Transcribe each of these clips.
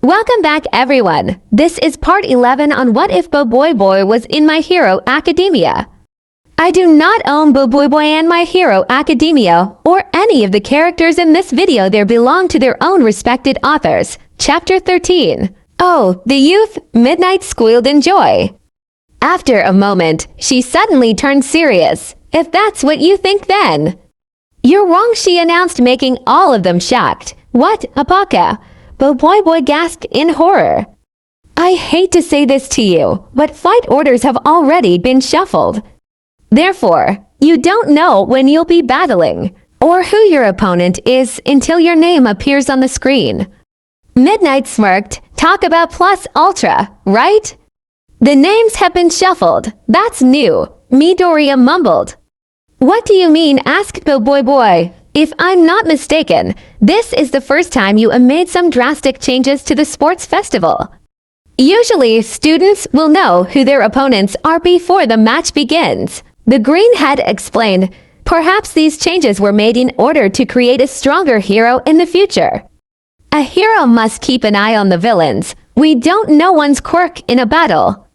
Welcome back, everyone. This is part 11 on what if boboiboy was in My Hero Academia. I do not own boboiboy and My Hero Academia or any of the characters in this video. They belong to their own respected authors. Chapter 13. Oh, the youth, Midnight squealed in joy. After a moment, she suddenly turned serious. If that's what you think, then you're wrong, she announced, making all of them shocked. What, Apaka? Boboiboy gasped in horror. I hate to say this to you, but flight orders have already been shuffled. Therefore, you don't know when you'll be battling, or who your opponent is until your name appears on the screen. Midnight smirked. Talk about plus ultra, right? The names have been shuffled. That's new, Midoriya mumbled. What do you mean? Asked boboiboy. If I'm not mistaken, this is the first time you have made some drastic changes to the sports festival. Usually, students will know who their opponents are before the match begins. The greenhead explained. Perhaps these changes were made in order to create a stronger hero in the future. A hero must keep an eye on the villains. We don't know one's quirk in a battle.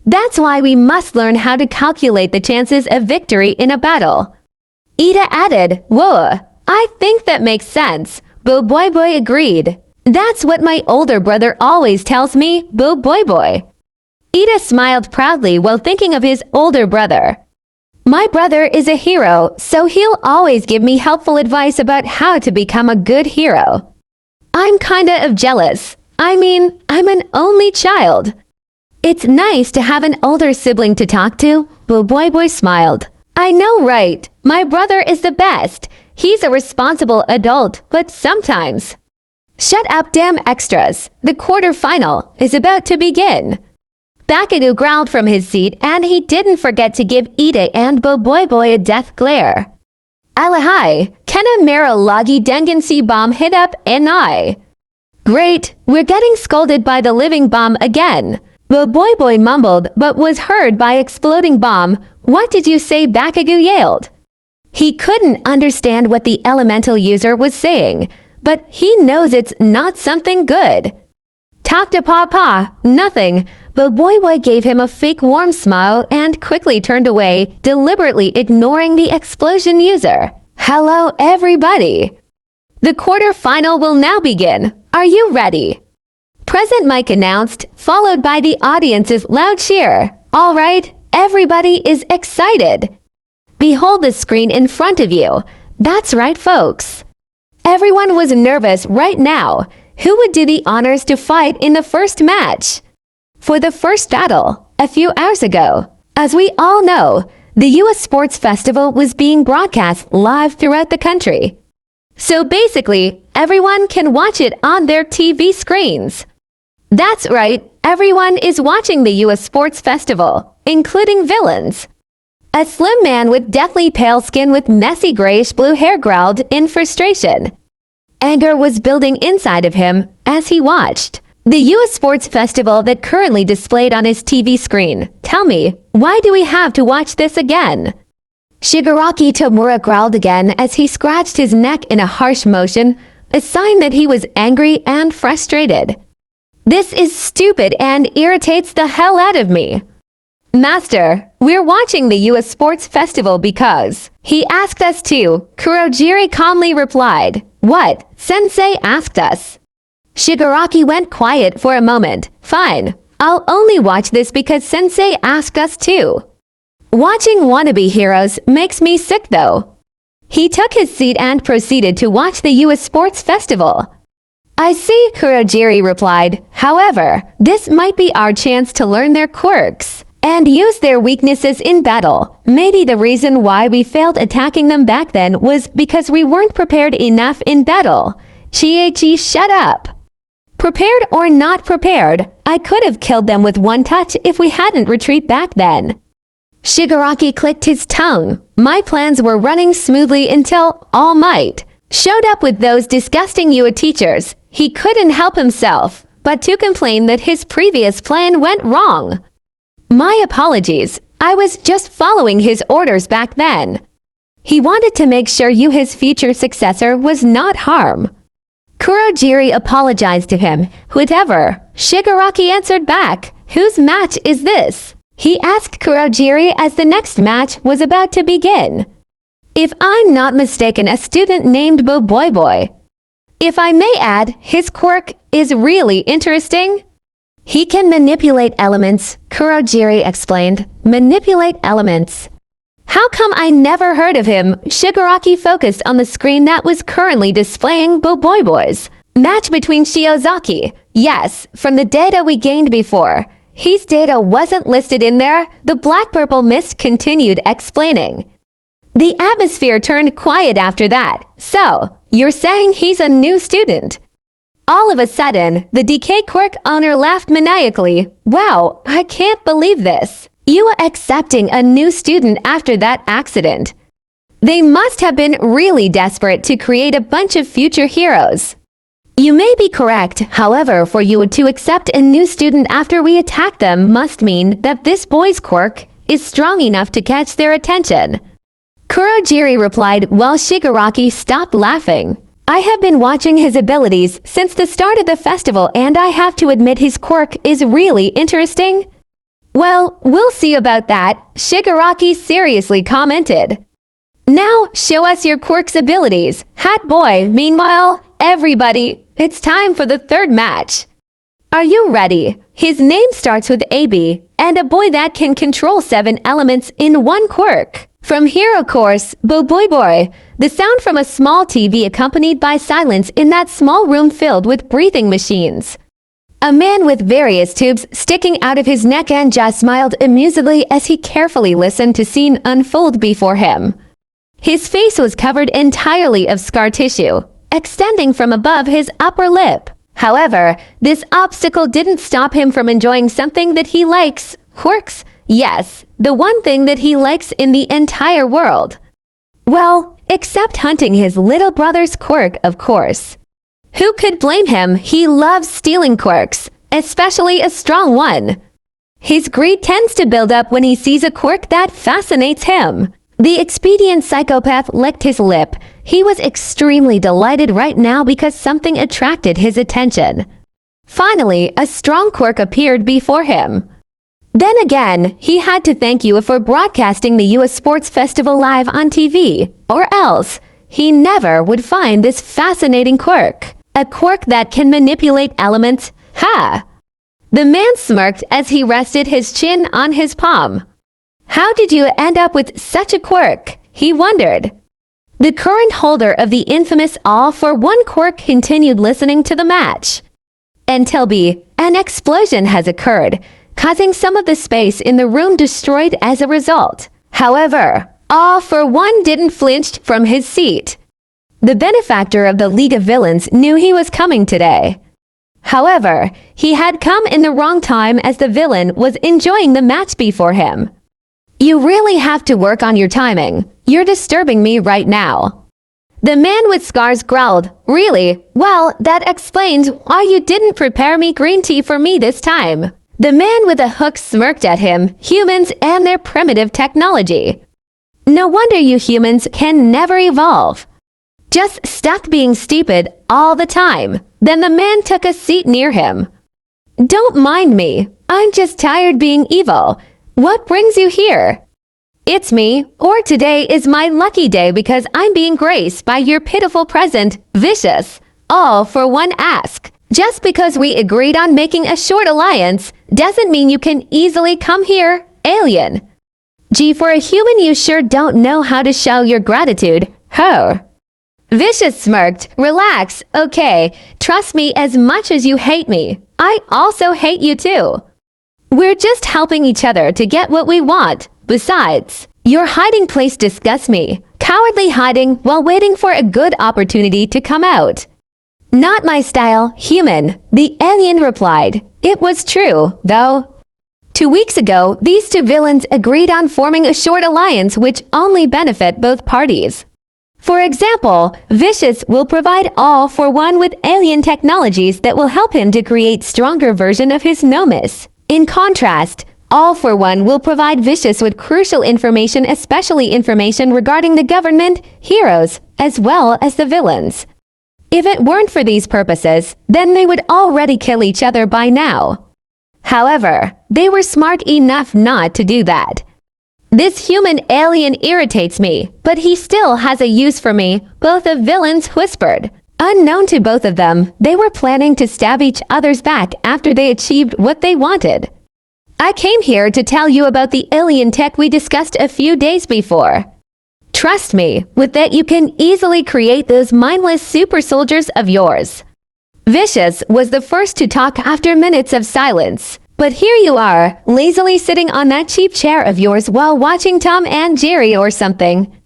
That's why we must learn how to calculate the chances of victory in a battle. Ida added, Whoa, I think that makes sense. Boboiboy agreed. That's what my older brother always tells me, boboiboy. Ida smiled proudly while thinking of his older brother. My brother is a hero, so he'll always give me helpful advice about how to become a good hero. I'm kinda of jealous. I mean, I'm an only child. It's nice to have an older sibling to talk to, boboiboy smiled. I know, right? My brother is the best. He's a responsible adult, but sometimes. Shut up, damn extras. The quarterfinal is about to begin. Bakugo growled from his seat, and he didn't forget to give Ida and boboiboy a death glare. Alahai, Kena Mero Lagi Dengensi bomb hit up and I. Great, we're getting scolded by the living bomb again. Boboiboy mumbled but was heard by exploding bomb. What did you say? Bakugo yelled. He couldn't understand what the elemental user was saying, but he knows it's not something good. Talk to Papa, nothing. Boboiboy gave him a fake warm smile and quickly turned away, deliberately ignoring the explosion user. Hello, everybody. The quarterfinal will now begin. Are you ready? Present Mike announced, followed by the audience's loud cheer. All right, everybody is excited. Behold the screen in front of you. That's right, folks. Everyone was nervous right now. Who would do the honors to fight in the first match? For the first battle, a few hours ago, as we all know, the U.S. Sports Festival was being broadcast live throughout the country. So basically, everyone can watch it on their TV screens. That's right, everyone is watching the U.S. Sports Festival, including villains. A slim man with deathly pale skin with messy grayish-blue hair growled in frustration. Anger was building inside of him as he watched the U.S. Sports Festival that currently displayed on his TV screen. Tell me, why do we have to watch this again? Shigaraki Tomura growled again as he scratched his neck in a harsh motion, a sign that he was angry and frustrated. This is stupid and irritates the hell out of me. Master, we're watching the U.S. Sports Festival because he asked us to, Kurojiri calmly replied. What? Sensei asked us. Shigaraki went quiet for a moment. Fine, I'll only watch this because Sensei asked us to. Watching wannabe heroes makes me sick though. He took his seat and proceeded to watch the U.S. Sports Festival. I see, Kurojiri replied. However, this might be our chance to learn their quirks and use their weaknesses in battle. Maybe the reason why we failed attacking them back then was because we weren't prepared enough in battle. Chiichi, shut up. Prepared or not prepared, I could have killed them with one touch if we hadn't retreated back then. Shigaraki clicked his tongue. My plans were running smoothly until All Might showed up with those disgusting UA teachers. He couldn't help himself but to complain that his previous plan went wrong. My apologies, I was just following his orders back then. He wanted to make sure you, his future successor, was not harmed. Kurojiri apologized to him. Whatever. Shigaraki answered back. Whose match is this? He asked Kurojiri as the next match was about to begin. If I'm not mistaken, a student named boboiboy. If I may add, his quirk is really interesting. He can manipulate elements, Kurojiri explained. Manipulate elements. How come I never heard of him? Shigaraki focused on the screen that was currently displaying boboiboy's match between Shiozaki. Yes, from the data we gained before. His data wasn't listed in there, the black-purple mist continued explaining. The atmosphere turned quiet after that. So, you're saying he's a new student? All of a sudden, the DK quirk owner laughed maniacally. Wow, I can't believe this. You are accepting a new student after that accident. They must have been really desperate to create a bunch of future heroes. You may be correct, however, for you to accept a new student after we attack them must mean that this boy's quirk is strong enough to catch their attention. Kurojiri replied while Shigaraki stopped laughing. I have been watching his abilities since the start of the festival and I have to admit his quirk is really interesting. Well, we'll see about that, Shigaraki seriously commented. Now, show us your quirk's abilities, Hat Boy. Meanwhile, everybody, it's time for the third match. Are you ready? His name starts with AB, and a boy that can control 7 elements in one quirk. From Hero Course, boboiboy, the sound from a small TV accompanied by silence in that small room filled with breathing machines. A man with various tubes sticking out of his neck and jaw smiled amusedly as he carefully listened to scene unfold before him. His face was covered entirely of scar tissue, extending from above his upper lip. However, this obstacle didn't stop him from enjoying something that he likes, quirks. Yes, the one thing that he likes in the entire world. Well, except hunting his little brother's quirk, of course. Who could blame him? He loves stealing quirks, especially a strong one. His greed tends to build up when he sees a quirk that fascinates him. The expedient psychopath licked his lip. He was extremely delighted right now because something attracted his attention. Finally, a strong quirk appeared before him. Then again, he had to thank you for broadcasting the US Sports Festival live on TV, or else he never would find this fascinating quirk. A quirk that can manipulate elements. Ha! The man smirked as he rested his chin on his palm. How did you end up with such a quirk? He wondered. The current holder of the infamous all-for-one quirk continued listening to the match. Until an explosion has occurred, causing some of the space in the room destroyed as a result. However, all-for-one didn't flinch from his seat. The benefactor of the League of Villains knew he was coming today. However, he had come in the wrong time as the villain was enjoying the match before him. You really have to work on your timing. You're disturbing me right now. The man with scars growled. Really? Well, that explains why you didn't prepare me green tea for me this time. The man with a hook smirked at him. Humans and their primitive technology. No wonder you humans can never evolve. Just stuck being stupid all the time. Then the man took a seat near him. Don't mind me. I'm just tired being evil. What brings you here? It's me, or today is my lucky day because I'm being graced by your pitiful present, Vicious. All for one ask. Just because we agreed on making a short alliance doesn't mean you can easily come here, alien. Gee, for a human you sure don't know how to show your gratitude. Ho! Vicious smirked. Relax, okay. Trust me as much as you hate me. I also hate you too. We're just helping each other to get what we want. Besides, your hiding place disgusts me. Cowardly hiding while waiting for a good opportunity to come out. Not my style, human, the alien replied. It was true, though. 2 weeks ago, these two villains agreed on forming a short alliance which only benefit both parties. For example, Vicious will provide all-for-one with alien technologies that will help him to create stronger version of his Nomus. In contrast, all-for-one will provide Vicious with crucial information, especially information regarding the government, heroes, as well as the villains. If it weren't for these purposes, then they would already kill each other by now. However, they were smart enough not to do that. This human alien irritates me, but he still has a use for me, both the villains whispered. Unknown to both of them, they were planning to stab each other's back after they achieved what they wanted. I came here to tell you about the alien tech we discussed a few days before. Trust me, with that you can easily create those mindless super soldiers of yours. Vicious was the first to talk after minutes of silence. But here you are, lazily sitting on that cheap chair of yours while watching Tom and Jerry or something.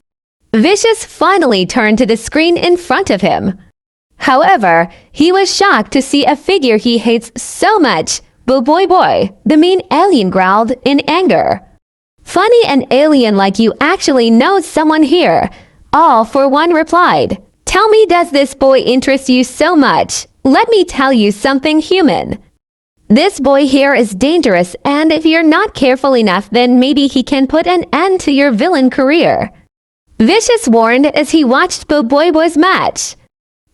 Vicious finally turned to the screen in front of him. However, he was shocked to see a figure he hates so much. Boboiboy, the mean alien, growled in anger. Funny, an alien like you actually knows someone here. All for one replied. Tell me, does this boy interest you so much? Let me tell you something, human. This boy here is dangerous, and if you're not careful enough, then maybe he can put an end to your villain career. Vicious warned as he watched boboiboy's match.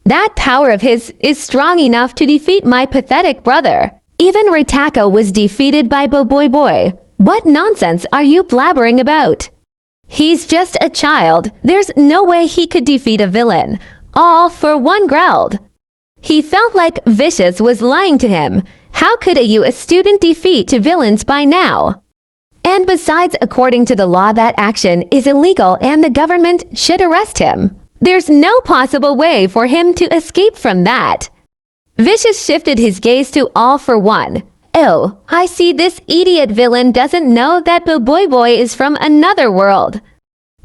That power of his is strong enough to defeat my pathetic brother. Even Ritako was defeated by boboiboy. What nonsense are you blabbering about? He's just a child. There's no way he could defeat a villain. All for one growled. He felt like Vicious was lying to him. How could a student defeat two villains by now? And besides, according to the law, that action is illegal and the government should arrest him. There's no possible way for him to escape from that. Vicious shifted his gaze to All for One. Oh, I see this idiot villain doesn't know that boboiboy is from another world.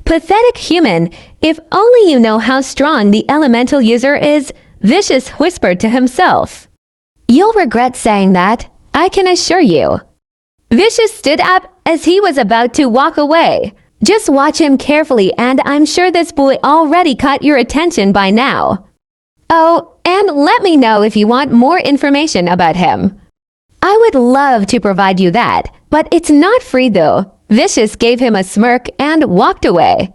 Pathetic human, if only you know how strong the elemental user is, Vicious whispered to himself. You'll regret saying that, I can assure you. Vicious stood up as he was about to walk away. Just watch him carefully, and I'm sure this boy already caught your attention by now. Oh, and let me know if you want more information about him. I would love to provide you that, but it's not free though. Vicious gave him a smirk and walked away.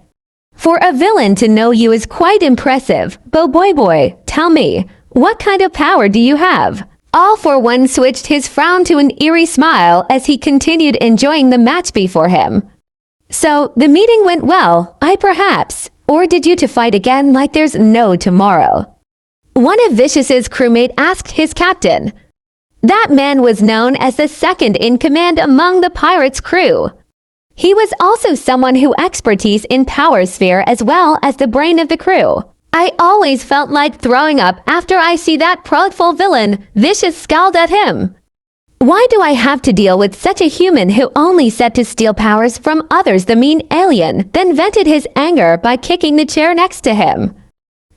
For a villain to know you is quite impressive. Boboiboy, tell me, what kind of power do you have? All for One switched his frown to an eerie smile as he continued enjoying the match before him. So, the meeting went well, perhaps, or did you two fight again like there's no tomorrow? One of Vicious's crewmate asked his captain. That man was known as the second in command among the pirates' crew. He was also someone who expertise in power sphere as well as the brain of the crew. I always felt like throwing up after I see that proudful villain. Vicious scowled at him. Why do I have to deal with such a human who only set to steal powers from others? The mean alien then vented his anger by kicking the chair next to him.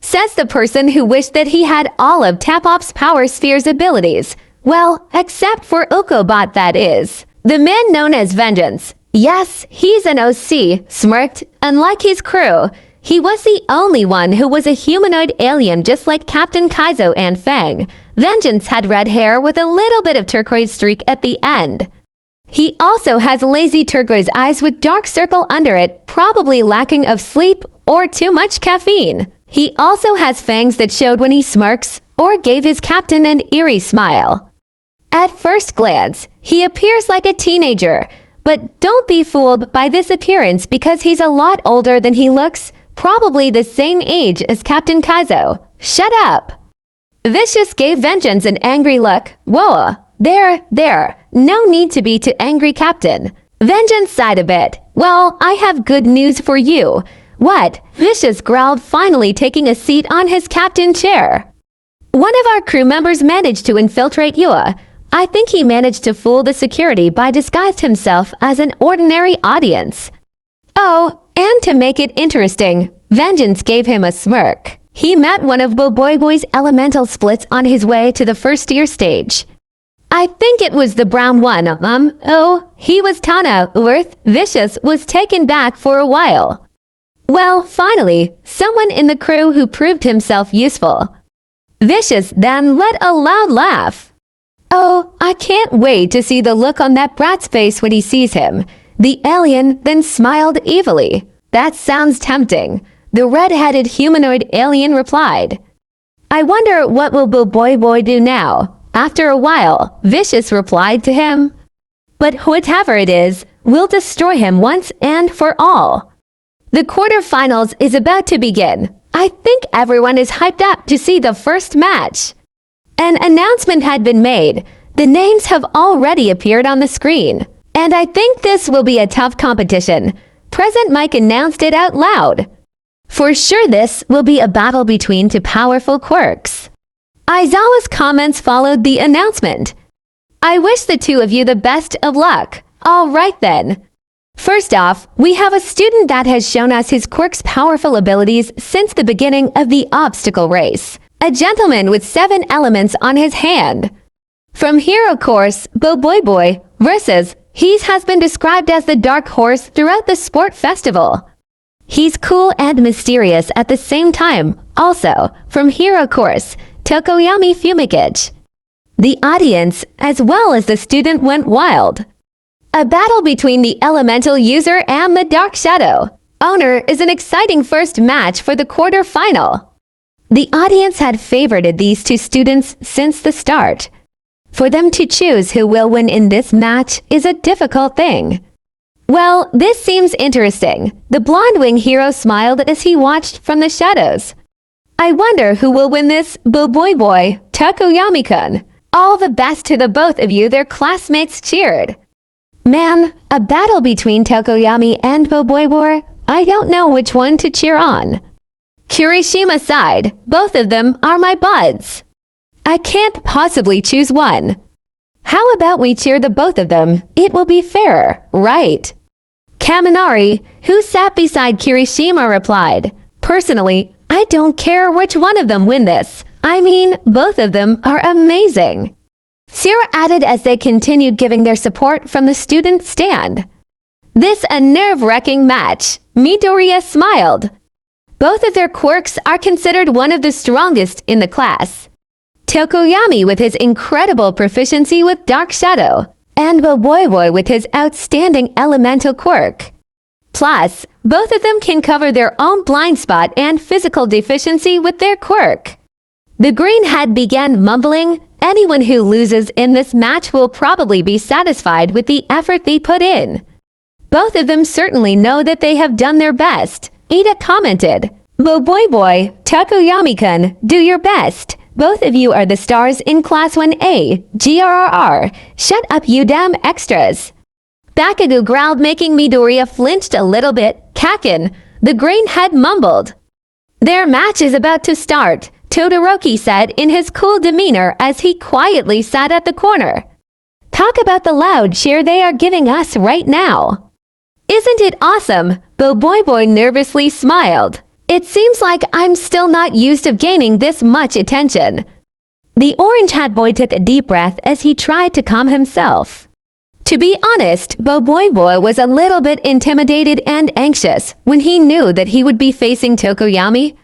Says the person who wished that he had all of Tapop's power sphere's abilities. Well, except for Ukobot, that is. The man known as Vengeance. Yes, he's an OC, smirked. Unlike his crew, he was the only one who was a humanoid alien just like Captain Kaizo and Fang. Vengeance had red hair with a little bit of turquoise streak at the end. He also has lazy turquoise eyes with dark circle under it, probably lacking of sleep or too much caffeine. He also has fangs that showed when he smirks or gave his captain an eerie smile. At first glance, he appears like a teenager, but don't be fooled by this appearance because he's a lot older than he looks, probably the same age as Captain Kaizo. Shut up! Vicious gave Vengeance an angry look. Whoa, there, no need to be too angry, Captain. Vengeance sighed a bit. Well, I have good news for you. What? Vicious growled, finally taking a seat on his captain chair. One of our crew members managed to infiltrate Yua. I think he managed to fool the security by disguised himself as an ordinary audience. Oh, and to make it interesting, Vengeance gave him a smirk. He met one of boboiboy's elemental splits on his way to the first-year stage. I think it was the brown one, Oh, he was Tana, Worth. Vicious was taken back for a while. Well, finally, someone in the crew who proved himself useful. Vicious then let a loud laugh. Oh, I can't wait to see the look on that brat's face when he sees him. The alien then smiled evilly. That sounds tempting. The red-headed humanoid alien replied. I wonder what will boboiboy do now? After a while, Vicious replied to him. But whatever it is, we'll destroy him once and for all. The quarterfinals is about to begin. I think everyone is hyped up to see the first match. An announcement had been made. The names have already appeared on the screen. And I think this will be a tough competition. President Mike announced it out loud. For sure this will be a battle between two powerful quirks. Aizawa's comments followed the announcement. I wish the two of you the best of luck. All right then. First off, we have a student that has shown us his quirk's powerful abilities since the beginning of the obstacle race. A gentleman with 7 elements on his hand. From Hero Course, boboiboy versus he has been described as the dark horse throughout the sport festival. He's cool and mysterious at the same time. Also, from Hero Course, Tokoyami Fumigage. The audience, as well as the student, went wild. A battle between the elemental user and the dark shadow owner is an exciting first match for the quarter-final. The audience had favorited these two students since the start. For them to choose who will win in this match is a difficult thing. Well, this seems interesting. The blonde wing hero smiled as he watched from the shadows. I wonder who will win this, boboiboy, Tokoyami-kun. All the best to the both of you, their classmates cheered. Man, a battle between Tokoyami and boboiboy, I don't know which one to cheer on. Kirishima sighed, both of them are my buds. I can't possibly choose one. How about we cheer the both of them? It will be fairer, right? Kaminari, who sat beside Kirishima, replied, personally, I don't care which one of them win this. I mean, both of them are amazing. Sierra added as they continued giving their support from the student stand. This a nerve-wracking match. Midoriya smiled. Both of their quirks are considered one of the strongest in the class. Tokoyami with his incredible proficiency with Dark Shadow, and boboiboy with his outstanding elemental quirk. Plus, both of them can cover their own blind spot and physical deficiency with their quirk. The greenhead began mumbling, anyone who loses in this match will probably be satisfied with the effort they put in. Both of them certainly know that they have done their best. Ida commented, boboiboy, Tokoyami-kun, do your best. Both of you are the stars in Class 1A, GRRR. Shut up, you damn extras. Bakugo growled, making Midoriya flinched a little bit. Kakin, the greenhead mumbled. Their match is about to start, Todoroki said in his cool demeanor as he quietly sat at the corner. Talk about the loud cheer they are giving us right now. Isn't it awesome? Boboiboy nervously smiled. It seems like I'm still not used to gaining this much attention. The orange hat boy took a deep breath as he tried to calm himself. To be honest, boboiboy was a little bit intimidated and anxious when he knew that he would be facing Tokoyami.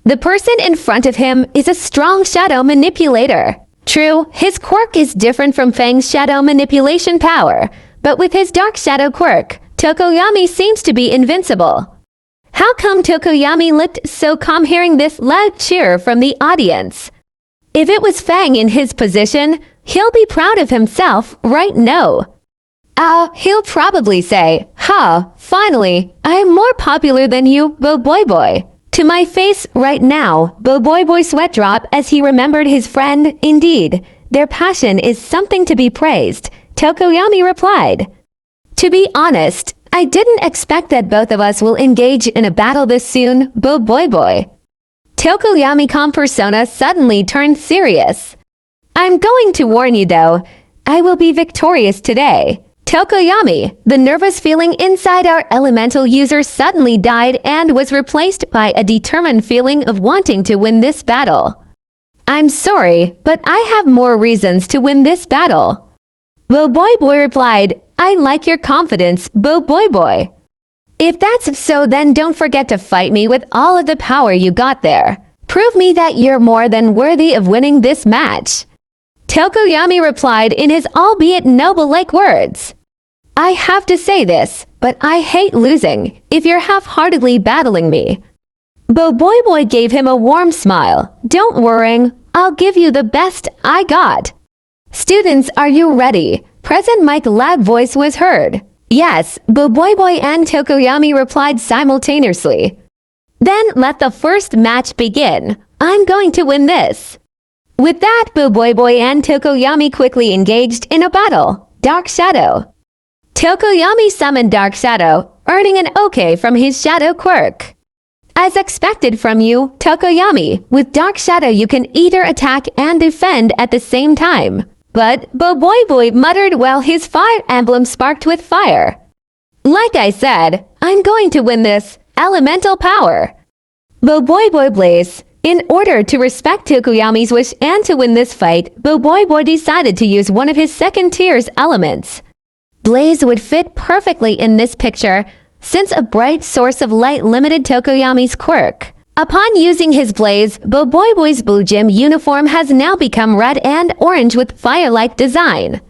The person in front of him is a strong shadow manipulator. True, his quirk is different from Fang's shadow manipulation power, but with his dark shadow quirk, Tokoyami seems to be invincible. How come Tokoyami looked so calm hearing this loud cheer from the audience? If it was Fang in his position, he'll be proud of himself, right? No. He'll probably say, finally, I'm more popular than you, boboiboy. To my face right now, boboiboy sweat drop as he remembered his friend. Indeed, their passion is something to be praised, Tokoyami replied. To be honest, I didn't expect that both of us will engage in a battle this soon, boboiboy. Tokoyami calm persona suddenly turned serious. I'm going to warn you though, I will be victorious today. Tokoyami, the nervous feeling inside our elemental user suddenly died and was replaced by a determined feeling of wanting to win this battle. I'm sorry, but I have more reasons to win this battle. Boboiboy replied, I like your confidence, boboiboy. If that's so, then don't forget to fight me with all of the power you got there. Prove me that you're more than worthy of winning this match. Tokoyami replied in his albeit noble-like words. I have to say this, but I hate losing if you're half-heartedly battling me. Boboiboy gave him a warm smile. Don't worry, I'll give you the best I got. Students, are you ready? Present Mike's loud voice was heard. Yes, Boboiboy and Tokoyami replied simultaneously. Then let the first match begin. I'm going to win this. With that, Boboiboy and Tokoyami quickly engaged in a battle. Dark Shadow. Tokoyami summoned Dark Shadow, earning an OK from his Shadow quirk. As expected from you, Tokoyami, with Dark Shadow you can either attack and defend at the same time. But Boboiboy muttered while his fire emblem sparked with fire. Like I said, I'm going to win this. Elemental power. Boboiboy Blaze. In order to respect Tokoyami's wish and to win this fight, Boboiboy decided to use one of his second tier's elements. Blaze would fit perfectly in this picture, since a bright source of light limited Tokoyami's quirk. Upon using his blaze, Boboiboy's blue gym uniform has now become red and orange with fire-like design.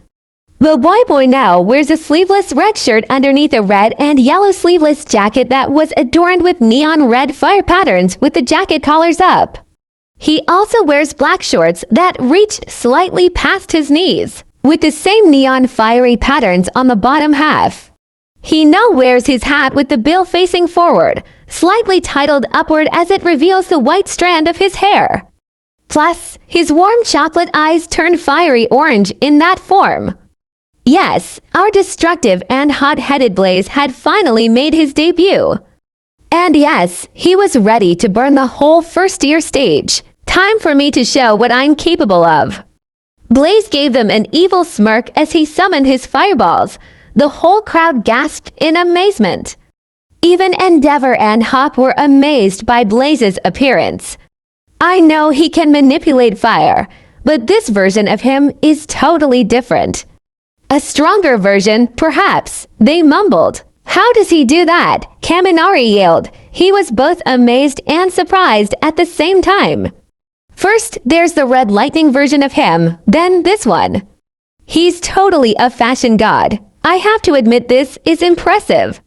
Boboiboy now wears a sleeveless red shirt underneath a red and yellow sleeveless jacket that was adorned with neon red fire patterns with the jacket collars up. He also wears black shorts that reached slightly past his knees, with the same neon fiery patterns on the bottom half. He now wears his hat with the bill facing forward, slightly titled upward as it reveals the white strand of his hair. Plus, his warm chocolate eyes turned fiery orange in that form. Yes, our destructive and hot-headed Blaze had finally made his debut. And yes, he was ready to burn the whole first-tier stage. Time for me to show what I'm capable of. Blaze gave them an evil smirk as he summoned his fireballs. The whole crowd gasped in amazement. Even Endeavor and Hop were amazed by Blaze's appearance. I know he can manipulate fire, but this version of him is totally different. A stronger version, perhaps, they mumbled. How does he do that? Kaminari yelled. He was both amazed and surprised at the same time. First, there's the red lightning version of him, then this one. He's totally a fashion god. I have to admit this is impressive.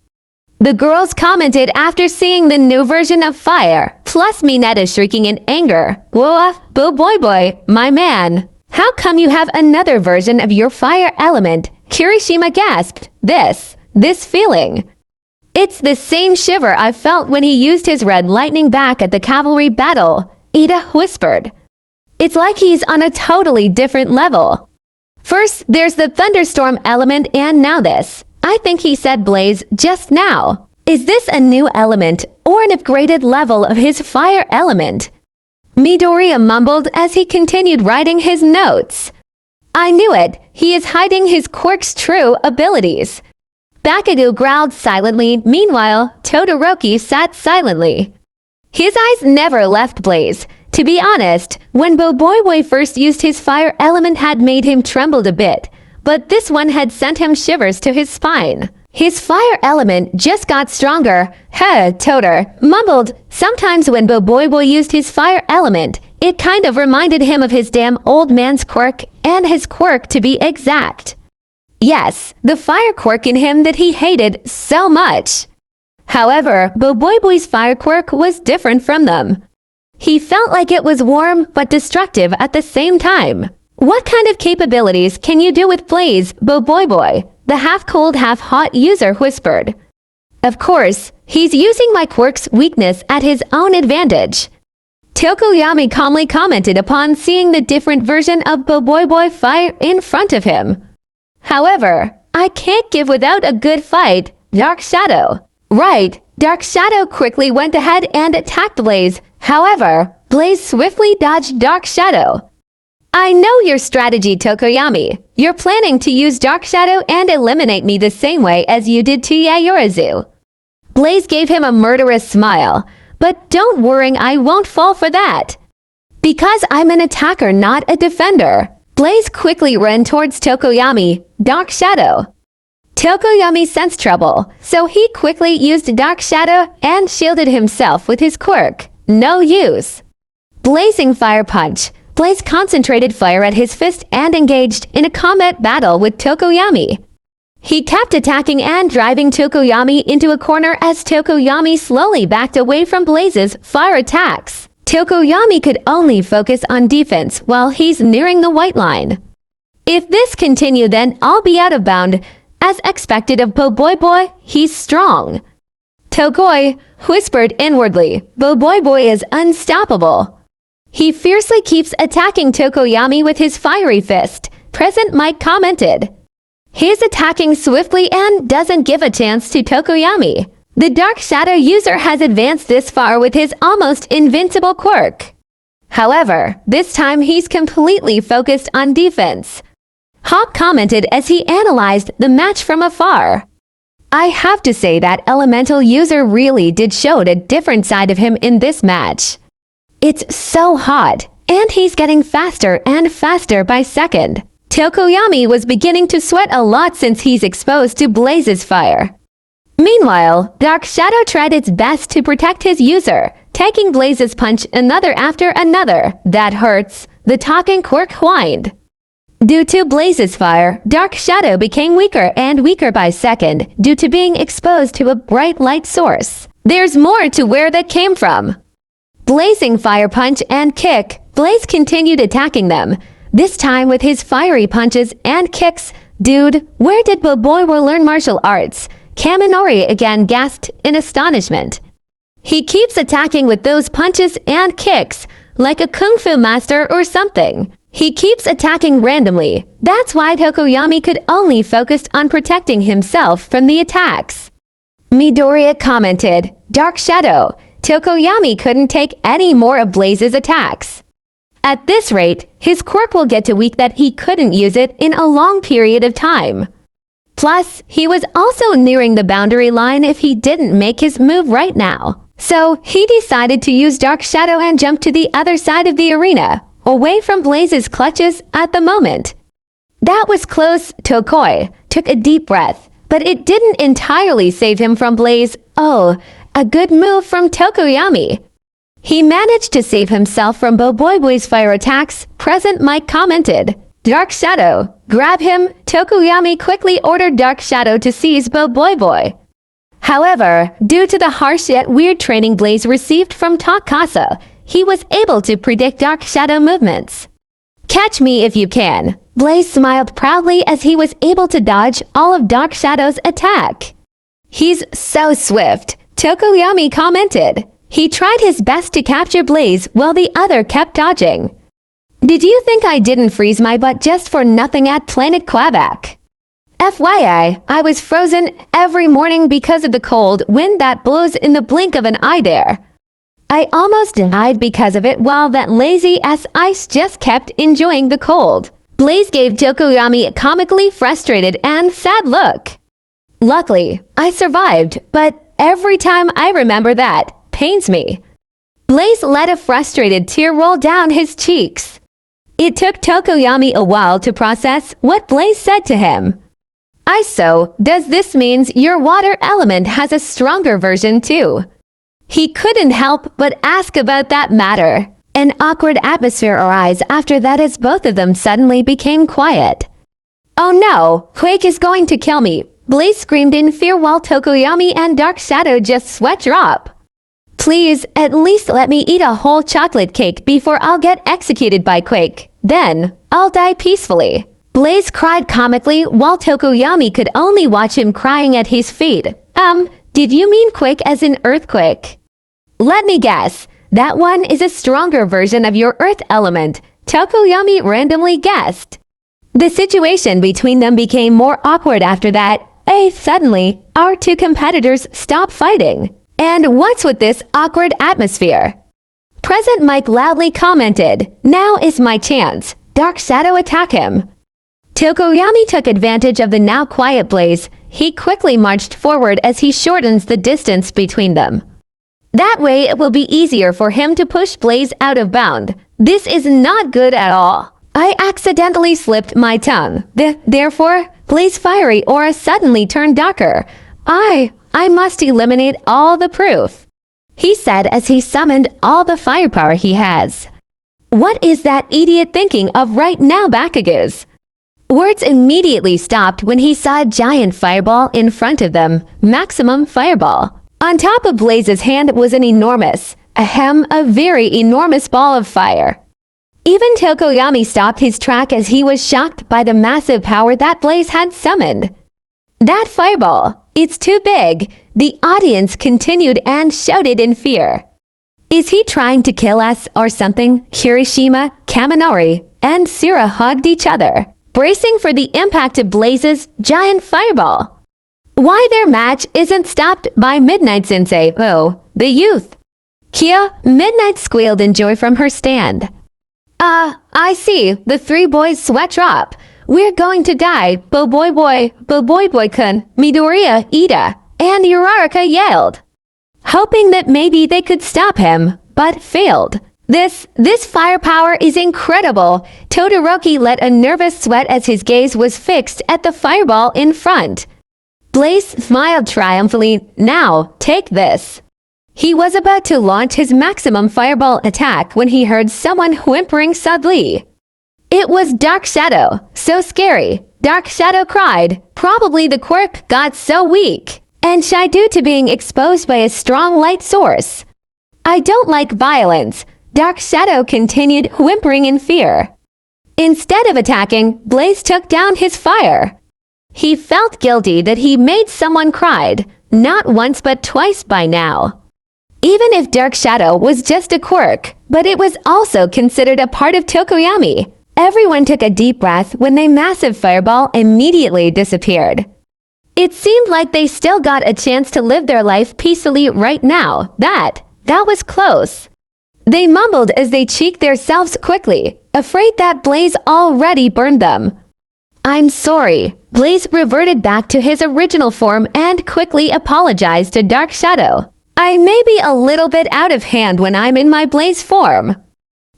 The girls commented after seeing the new version of fire, plus Mineta shrieking in anger. Whoa, Boboiboy, my man. How come you have another version of your fire element? Kirishima gasped. This feeling. It's the same shiver I felt when he used his red lightning back at the cavalry battle, Ida whispered. It's like he's on a totally different level. First, there's the thunderstorm element and now this. I think he said Blaze just now. Is this a new element or an upgraded level of his fire element? Midoriya mumbled as he continued writing his notes. I knew it. He is hiding his quirk's true abilities. Bakugo growled silently. Meanwhile, Todoroki sat silently. His eyes never left Blaze. To be honest, when Boboiboy first used his fire element had made him tremble a bit, but this one had sent him shivers to his spine. His fire element just got stronger. Todor mumbled. Sometimes when Boboiboy used his fire element, it kind of reminded him of his damn old man's quirk, and his quirk to be exact. Yes, the fire quirk in him that he hated so much. However, Boboiboy's fire quirk was different from them. He felt like it was warm but destructive at the same time. What kind of capabilities can you do with Blaze, Boboiboy? The half-cold, half-hot user whispered. Of course, he's using my quirk's weakness at his own advantage. Tokoyami calmly commented upon seeing the different version of Boboiboy fire in front of him. However, I can't give without a good fight, Dark Shadow. Right, Dark Shadow quickly went ahead and attacked Blaze. However, Blaze swiftly dodged Dark Shadow. I know your strategy, Tokoyami. You're planning to use Dark Shadow and eliminate me the same way as you did to Yayorozu. Blaze gave him a murderous smile. But don't worry, I won't fall for that. Because I'm an attacker, not a defender. Blaze quickly ran towards Tokoyami, Dark Shadow. Tokoyami sensed trouble, so he quickly used Dark Shadow and shielded himself with his quirk. No use. Blazing Fire Punch. Blaze concentrated fire at his fist and engaged in a combat battle with Tokoyami. He kept attacking and driving Tokoyami into a corner as Tokoyami slowly backed away from Blaze's fire attacks. Tokoyami could only focus on defense while he's nearing the white line. If this continued, then I'll be out of bound. As expected of boboiboy, he's strong. Tokoi whispered inwardly, boboiboy is unstoppable. He fiercely keeps attacking Tokoyami with his fiery fist. Present Mike commented. He's attacking swiftly and doesn't give a chance to Tokoyami. The Dark Shadow user has advanced this far with his almost invincible quirk. However, this time he's completely focused on defense. Hawk commented as he analyzed the match from afar. I have to say that Elemental user really did show a different side of him in this match. It's so hot, and he's getting faster and faster by second. Tokoyami was beginning to sweat a lot since he's exposed to Blaze's fire. Meanwhile, Dark Shadow tried its best to protect his user, taking Blaze's punch another after another. That hurts, the talking quirk whined. Due to Blaze's fire, Dark Shadow became weaker and weaker by second due to being exposed to a bright light source. There's more to where that came from. Blazing fire punch and kick, Blaze continued attacking them. This time with his fiery punches and kicks. Dude, where did boboiboy learn martial arts? Kaminori again gasped in astonishment. He keeps attacking with those punches and kicks, like a kung fu master or something. He keeps attacking randomly. That's why Tokoyami could only focus on protecting himself from the attacks. Midoriya commented, Dark Shadow, Tokoyami couldn't take any more of Blaze's attacks. At this rate, his quirk will get too weak that he couldn't use it in a long period of time. Plus, he was also nearing the boundary line if he didn't make his move right now. So, he decided to use Dark Shadow and jump to the other side of the arena, away from Blaze's clutches at the moment. That was close. Tokoi took a deep breath, but it didn't entirely save him from Blaze. Oh, a good move from Tokoyami. He managed to save himself from boboiboy's fire attacks. Present Mike commented, Dark Shadow, grab him. Tokoyami quickly ordered Dark Shadow to seize boboiboy. However, due to the harsh yet weird training Blaze received from Takasa, he was able to predict Dark Shadow movements. Catch me if you can. Blaze smiled proudly as he was able to dodge all of Dark Shadow's attack. He's so swift, Tokoyami commented. He tried his best to capture Blaze while the other kept dodging. Did you think I didn't freeze my butt just for nothing at Planet Quaback? FYI, I was frozen every morning because of the cold wind that blows in the blink of an eye there. I almost died because of it while that lazy-ass ice just kept enjoying the cold. Blaze gave Tokoyami a comically frustrated and sad look. Luckily, I survived, but every time I remember that, pains me. Blaze let a frustrated tear roll down his cheeks. It took Tokoyami a while to process what Blaze said to him. So, does this mean your water element has a stronger version too? He couldn't help but ask about that matter. An awkward atmosphere arose after that as both of them suddenly became quiet. Oh no, Quake is going to kill me. Blaze screamed in fear while Tokoyami and Dark Shadow just sweat drop. Please, at least let me eat a whole chocolate cake before I'll get executed by Quake. Then, I'll die peacefully. Blaze cried comically while Tokoyami could only watch him crying at his feet. Did you mean Quake as in earthquake? Let me guess, that one is a stronger version of your earth element, Tokoyami randomly guessed. The situation between them became more awkward after that. Suddenly, our two competitors stopped fighting. And what's with this awkward atmosphere? Present Mike loudly commented, now is my chance. Dark Shadow attack him. Tokoyami took advantage of the now quiet Blaze. He quickly marched forward as he shortens the distance between them. That way it will be easier for him to push Blaze out of bound. This is not good at all. I accidentally slipped my tongue. Therefore, Blaze's fiery aura suddenly turned darker. I must eliminate all the proof, he said as he summoned all the firepower he has. What is that idiot thinking of right now, Bakagoose? Words immediately stopped when he saw a giant fireball in front of them, maximum fireball. On top of Blaze's hand was an enormous, a very enormous ball of fire. Even Tokoyami stopped his track as he was shocked by the massive power that Blaze had summoned. That fireball, it's too big, the audience continued and shouted in fear. Is he trying to kill us or something? Kirishima, Kaminari, and Sira hugged each other, bracing for the impact of Blaze's giant fireball. Why their match isn't stopped by Midnight Sensei, oh, the youth. Kia, Midnight squealed in joy from her stand. I see, the three boys sweat drop. We're going to die, boboiboy-kun, Midoriya, Ida, and Uraraka yelled, hoping that maybe they could stop him, but failed. This firepower is incredible. Todoroki let a nervous sweat as his gaze was fixed at the fireball in front. Blaze smiled triumphantly. Now, take this. He was about to launch his maximum fireball attack when he heard someone whimpering suddenly. It was Dark Shadow. So scary. Dark Shadow cried. Probably the quirk got so weak and shy due to being exposed by a strong light source. I don't like violence. Dark Shadow continued whimpering in fear. Instead of attacking, Blaze took down his fire. He felt guilty that he made someone cry, not once but twice by now. Even if Dark Shadow was just a quirk, but it was also considered a part of Tokoyami. Everyone took a deep breath when the massive fireball immediately disappeared. It seemed like they still got a chance to live their life peacefully right now. That was close. They mumbled as they cheeked themselves quickly, afraid that Blaze already burned them. I'm sorry. Blaze reverted back to his original form and quickly apologized to Dark Shadow. I may be a little bit out of hand when I'm in my Blaze form.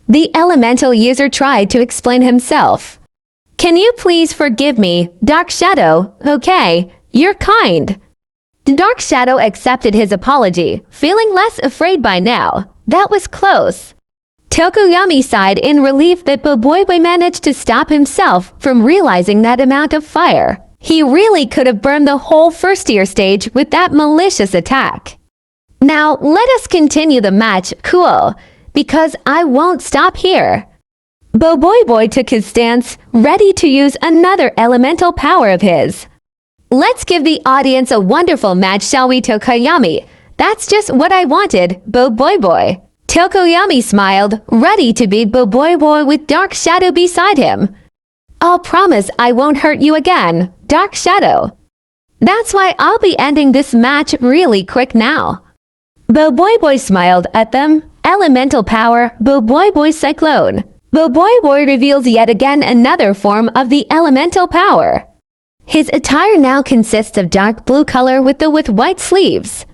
The elemental user tried to explain himself. Can you please forgive me, Dark Shadow? Okay, you're kind. Dark Shadow accepted his apology, feeling less afraid by now. That was close. Tokoyami sighed in relief that boboiboy managed to stop himself from realizing that amount of fire. He really could have burned the whole first-tier stage with that malicious attack. Now, let us continue the match, cool, because I won't stop here. Boboiboy took his stance, ready to use another elemental power of his. Let's give the audience a wonderful match, shall we, Tokoyami? That's just what I wanted, boboiboy. Tokoyami smiled, ready to beat boboiboy with Dark Shadow beside him. I'll promise I won't hurt you again, Dark Shadow. That's why I'll be ending this match really quick now. Boboiboy smiled at them. Elemental power, Boboiboy Cyclone. Boboiboy reveals yet again another form of the elemental power. His attire now consists of dark blue color with white sleeves.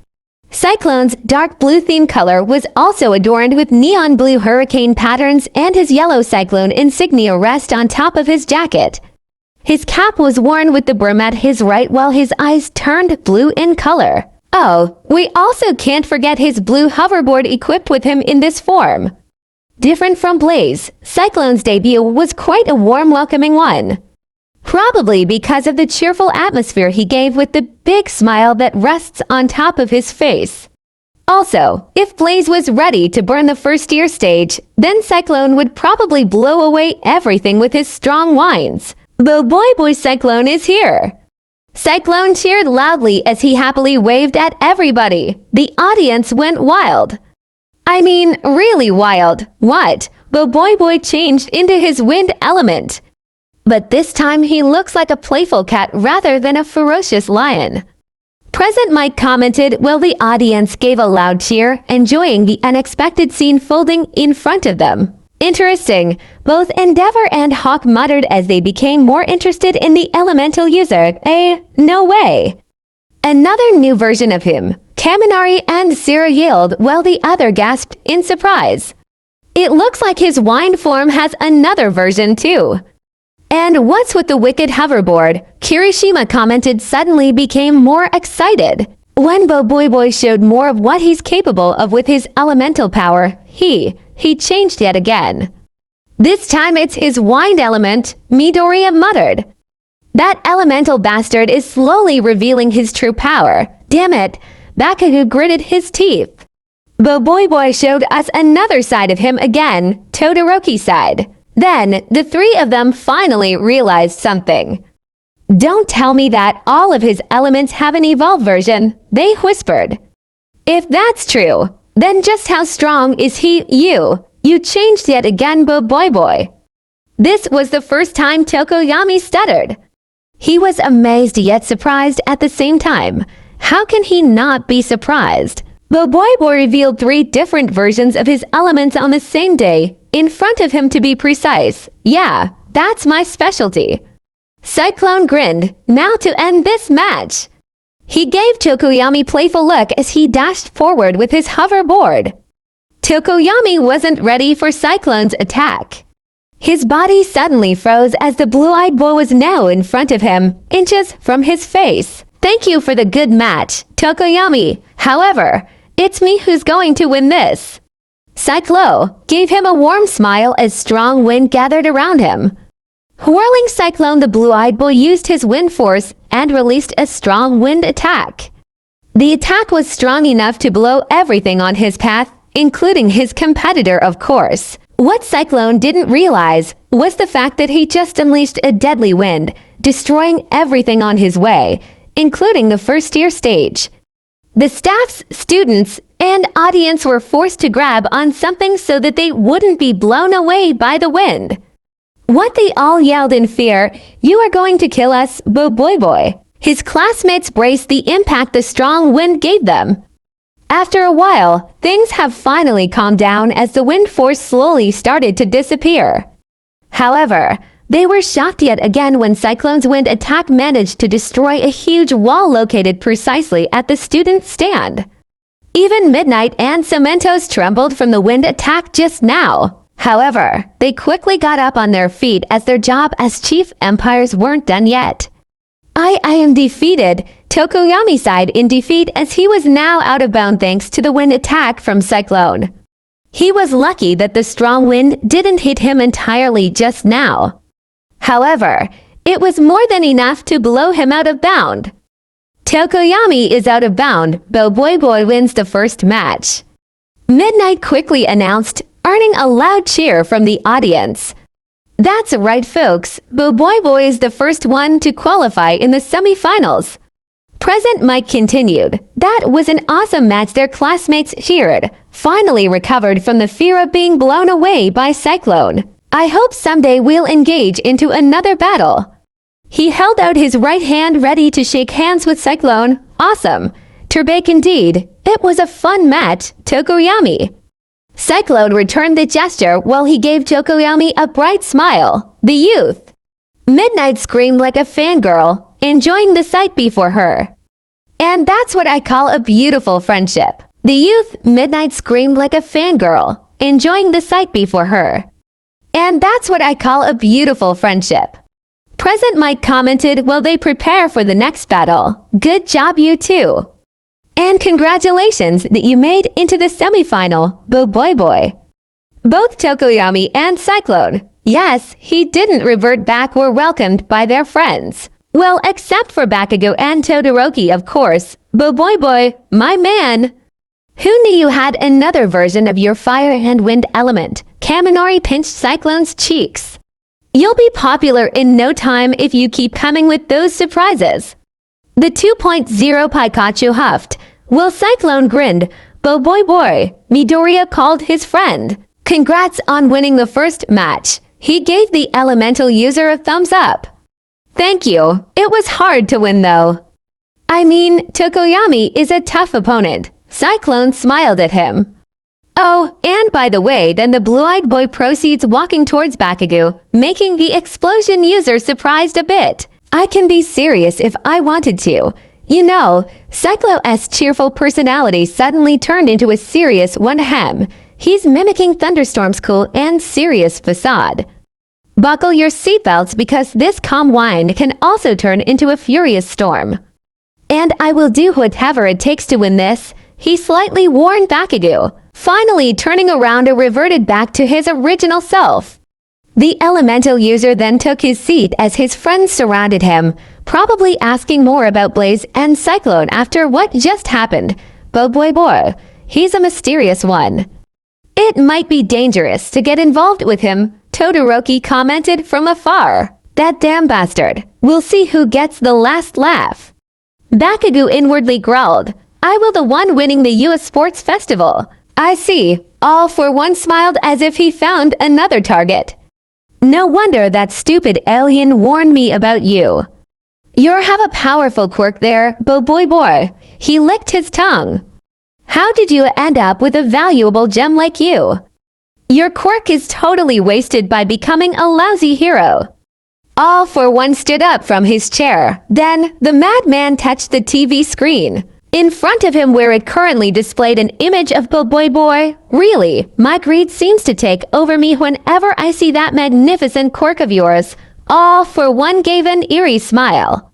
Cyclone's dark blue theme color was also adorned with neon blue hurricane patterns, and his yellow Cyclone insignia rest on top of his jacket. His cap was worn with the brim at his right while his eyes turned blue in color. Oh, we also can't forget his blue hoverboard equipped with him in this form. Different from Blaze, Cyclone's debut was quite a warm, welcoming one. Probably because of the cheerful atmosphere he gave with the big smile that rests on top of his face. Also, if Blaze was ready to burn the first-tier stage, then Cyclone would probably blow away everything with his strong whines. Boboiboy Cyclone is here! Cyclone cheered loudly as he happily waved at everybody. The audience went wild. I mean, really wild. What? Boboiboy changed into his wind element. But this time he looks like a playful cat rather than a ferocious lion. Present Mike commented while the audience gave a loud cheer, enjoying the unexpected scene folding in front of them. Interesting. Both Endeavor and Hawk muttered as they became more interested in the elemental user. No way. Another new version of him. Kaminari and Sira yelled while the other gasped in surprise. It looks like his wind form has another version too. And what's with the wicked hoverboard? Kirishima commented, suddenly became more excited. When Boboiboy showed more of what he's capable of with his elemental power, he changed yet again. This time it's his wind element, Midoriya muttered. That elemental bastard is slowly revealing his true power. Damn it, Bakugo gritted his teeth. Boboiboy showed us another side of him again, Todoroki's side. Then, the three of them finally realized something. Don't tell me that all of his elements have an evolved version, they whispered. If that's true, then just how strong is he, you? You changed yet again, Boboiboy. This was the first time Tokoyami stuttered. He was amazed yet surprised at the same time. How can he not be surprised? Boboiboy revealed 3 different versions of his elements on the same day, in front of him to be precise. Yeah, that's my specialty. Cyclone grinned, now to end this match. He gave Tokoyami a playful look as he dashed forward with his hoverboard. Tokoyami wasn't ready for Cyclone's attack. His body suddenly froze as the blue-eyed boy was now in front of him, inches from his face. Thank you for the good match, Tokoyami. However, it's me who's going to win this. Cyclo gave him a warm smile as strong wind gathered around him. Whirling Cyclone, the blue-eyed boy used his wind force and released a strong wind attack. The attack was strong enough to blow everything on his path, including his competitor, of course. What Cyclone didn't realize was the fact that he just unleashed a deadly wind, destroying everything on his way, including the first-year stage. The staffs, students, and audience were forced to grab on something so that they wouldn't be blown away by the wind. What they all yelled in fear, "You are going to kill us, Boboiboy." His classmates braced the impact the strong wind gave them. After a while, things have finally calmed down as the wind force slowly started to disappear. However, they were shocked yet again when Cyclone's wind attack managed to destroy a huge wall located precisely at the student stand. Even Midnight and Cementos trembled from the wind attack just now. However, they quickly got up on their feet as their job as chief empires weren't done yet. I am defeated. Tokoyami sighed in defeat as he was now out of bounds thanks to the wind attack from Cyclone. He was lucky that the strong wind didn't hit him entirely just now. However, it was more than enough to blow him out of bound. Tokoyami is out of bound, Boboiboy wins the first match. Midnight quickly announced, earning a loud cheer from the audience. That's right, folks. Boboiboy is the first one to qualify in the semi-finals. Present Mike continued. That was an awesome match their classmates cheered, finally recovered from the fear of being blown away by Cyclone. I hope someday we'll engage into another battle. He held out his right hand ready to shake hands with Cyclone. Awesome. Turbake indeed. It was a fun match, Tokoyami. Cyclone returned the gesture while he gave Tokoyami a bright smile. The youth. Midnight screamed like a fangirl, enjoying the sight before her. And that's what I call a beautiful friendship. The youth, Midnight screamed like a fangirl, enjoying the sight before her. And that's what I call a beautiful friendship. Present Mike commented while they prepare for the next battle. Good job, you two. And congratulations that you made into the semi-final, Boboiboy. Both Tokoyami and Cyclone, yes, he didn't revert back, were welcomed by their friends. Well, except for Bakugo and Todoroki, of course. Boboiboy, my man. Who knew you had another version of your fire and wind element? Kaminori pinched Cyclone's cheeks. You'll be popular in no time if you keep coming with those surprises. The 2.0 Pikachu huffed, while Cyclone grinned. Boboiboy, Midoriya called his friend. Congrats on winning the first match. He gave the elemental user a thumbs up. Thank you. It was hard to win though. I mean, Tokoyami is a tough opponent. Cyclone smiled at him. Oh, and by the way, then the blue-eyed boy proceeds walking towards Bakugo, making the explosion user surprised a bit. I can be serious if I wanted to. You know, Cyclo's cheerful personality suddenly turned into a serious one. He's mimicking Thunderstorm's cool and serious facade. Buckle your seatbelts because this calm wind can also turn into a furious storm. And I will do whatever it takes to win this, he slightly warned Bakugo. Finally turning around and reverted back to his original self. The elemental user then took his seat as his friends surrounded him, probably asking more about Blaze and Cyclone after what just happened. Boboiboy, he's a mysterious one. It might be dangerous to get involved with him, Todoroki commented from afar. That damn bastard. We'll see who gets the last laugh. Bakugo inwardly growled, I will the one winning the US Sports Festival. I see. All for one smiled as if he found another target. No wonder that stupid alien warned me about you. You have a powerful quirk there, boboiboy. He licked his tongue. How did you end up with a valuable gem like you? Your quirk is totally wasted by becoming a lousy hero. All for one stood up from his chair. Then, the madman touched the TV screen. In front of him where it currently displayed an image of boboiboy. Really, my greed seems to take over me whenever I see that magnificent quirk of yours. All for one gave an eerie smile.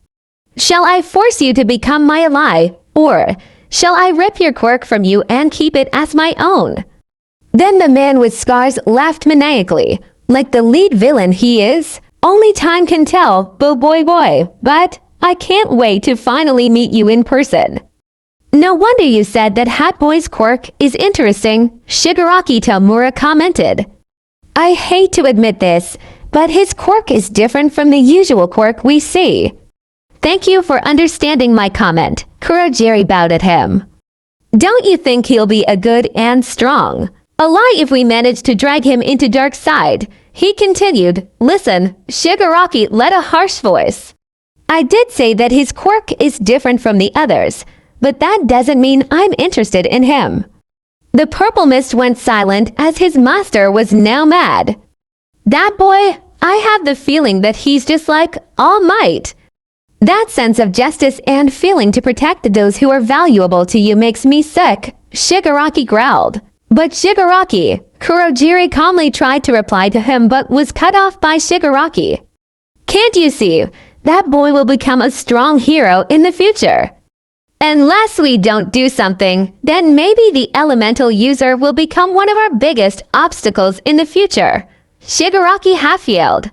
Shall I force you to become my ally, or shall I rip your quirk from you and keep it as my own? Then the man with scars laughed maniacally, like the lead villain he is. Only time can tell, boboiboy, but I can't wait to finally meet you in person. No wonder you said that Hatboy's quirk is interesting, Shigaraki Tamura commented. I hate to admit this, but his quirk is different from the usual quirk we see. Thank you for understanding my comment, Kurogiri bowed at him. Don't you think he'll be a good and strong ally if we manage to drag him into dark side? He continued, listen, Shigaraki let a harsh voice. I did say that his quirk is different from the others, but that doesn't mean I'm interested in him. The purple mist went silent as his master was now mad. That boy, I have the feeling that he's just like All Might. That sense of justice and feeling to protect those who are valuable to you makes me sick, Shigaraki growled. But Shigaraki, Kurogiri calmly tried to reply to him but was cut off by Shigaraki. Can't you see? That boy will become a strong hero in the future. Unless we don't do something, then maybe the elemental user will become one of our biggest obstacles in the future. Shigaraki half-yelled.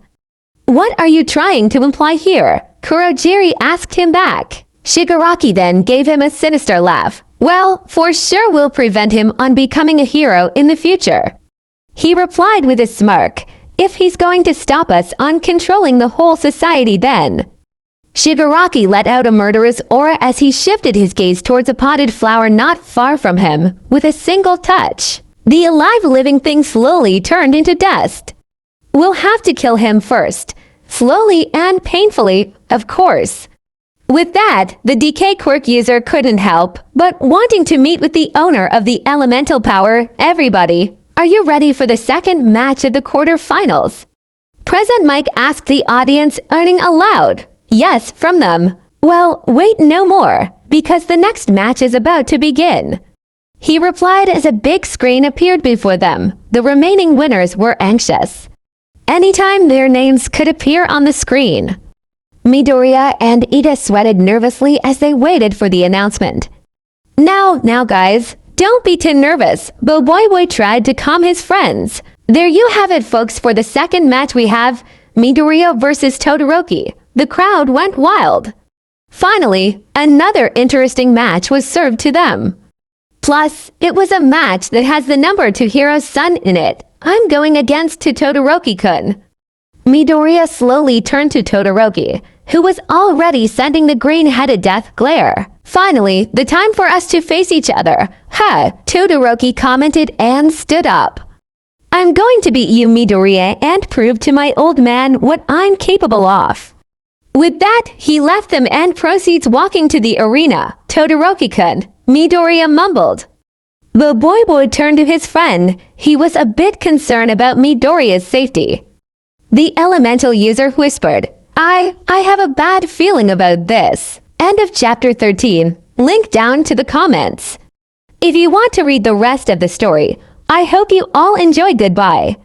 What are you trying to imply here? Kurogiri asked him back. Shigaraki then gave him a sinister laugh. Well, for sure we'll prevent him on becoming a hero in the future. He replied with a smirk. If he's going to stop us on controlling the whole society then. Shigaraki let out a murderous aura as he shifted his gaze towards a potted flower not far from him. With a single touch, the alive living thing slowly turned into dust. We'll have to kill him first. Slowly and painfully, of course. With that, the DK quirk user couldn't help but wanting to meet with the owner of the elemental power. Everybody, are you ready for the second match of the quarterfinals? Present Mike asked the audience, earning aloud. Yes, from them. Well, wait no more, because the next match is about to begin. He replied as a big screen appeared before them. The remaining winners were anxious. Anytime their names could appear on the screen. Midoriya and Ida sweated nervously as they waited for the announcement. Now guys, don't be too nervous. Boboiboy tried to calm his friends. There you have it folks, for the second match we have Midoriya versus Todoroki. The crowd went wild. Finally, another interesting match was served to them. Plus, it was a match that has the number 2 hero's son in it. I'm going against to Todoroki-kun. Midoriya slowly turned to Todoroki, who was already sending the green-headed death glare. Finally, the time for us to face each other. Ha! Todoroki commented and stood up. I'm going to beat you, Midoriya, and prove to my old man what I'm capable of. With that, he left them and proceeds walking to the arena. Todoroki-kun, Midoriya mumbled. Boboiboy turned to his friend. He was a bit concerned about Midoriya's safety. The elemental user whispered, I have a bad feeling about this. End of chapter 13. Link down to the comments. If you want to read the rest of the story, I hope you all enjoy. Goodbye.